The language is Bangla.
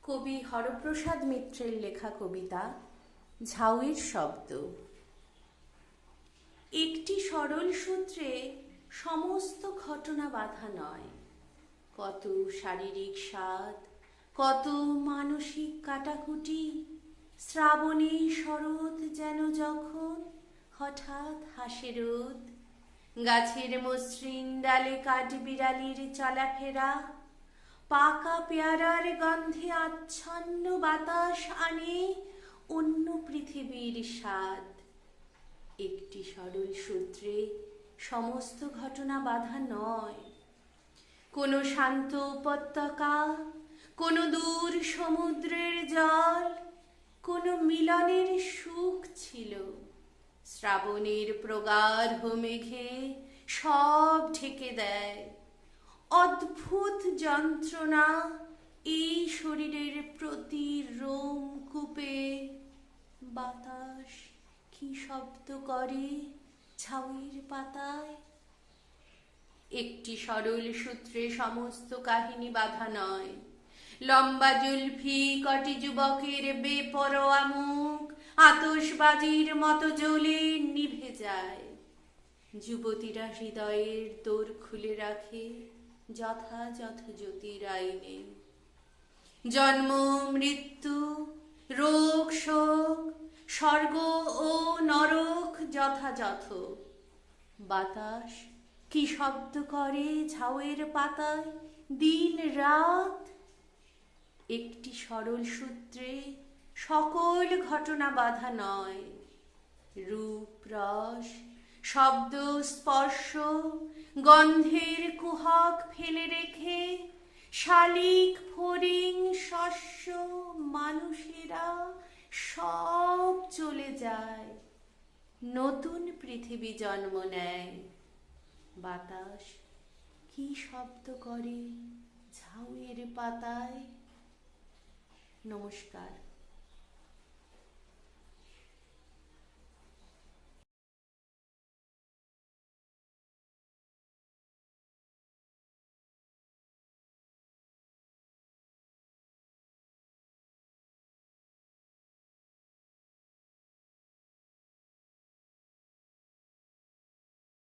কবি হরপ্রসাদ মিত্রের লেখা কবিতা ঝাউয়ের শব্দ। একটি সরল সূত্রে সমস্ত ঘটনা বাঁধা নয়। কত শারীরিক স্বাদ, কত মানসিক কাটাকুটি। শ্রাবণে শরৎ যেন যখন হঠাৎ হাসে রোদ। গাছের মসৃণ ডালে কাঠবিড়ালির চলাফেরা। পাকা পেয়ারার গন্ধে আচ্ছন্ন বাতাস আনে অন্য পৃথিবীর স্বাদ। একটি সরল সূত্রে সমস্ত ঘটনা বাঁধা নয়। কোনো শান্ত উপত্যকা, কোনো দূর সমুদ্রের জল, কোনো মিলনের সুখ ছিল। শ্রাবণের প্রগাঢ় মেঘে সব ঢেকে দেয়। অদ্ভুত যন্ত্রণা এই শরীরের প্রতি রোমকূপে। বাতাস কি শব্দ করে ঝাউয়ের পাতায়। একটি সরল সূত্রে সমস্ত কাহিনী বাঁধা নয়। লম্বা জুলফি কটি যুবকের বেপরোয়া মুখ আতশবাজির মতো জ্বলে নিভে যায়। যুবতীরা হৃদয়ের দোর খুলে রাখে যথাযথ জ্যোতির আইনে। জন্ম মৃত্যু, রোগ শোক, স্বর্গ ও নরক যথাযথ। বাতাস কি শব্দ করে ঝাউয়ের পাতায় দিন রাত। একটি সরল সূত্রে সকল ঘটনা বাঁধা নয়। রূপ রস, শব্দ স্পর্শ, গন্ধের কুহক ফেলে রেখে শালিক ফড়িং শস্য মানুষেরা সব চলে যায়। নতুন পৃথিবী জন্ম নেয়। বাতাস কি শব্দ করে ঝাউয়ের পাতায়। নমস্কার।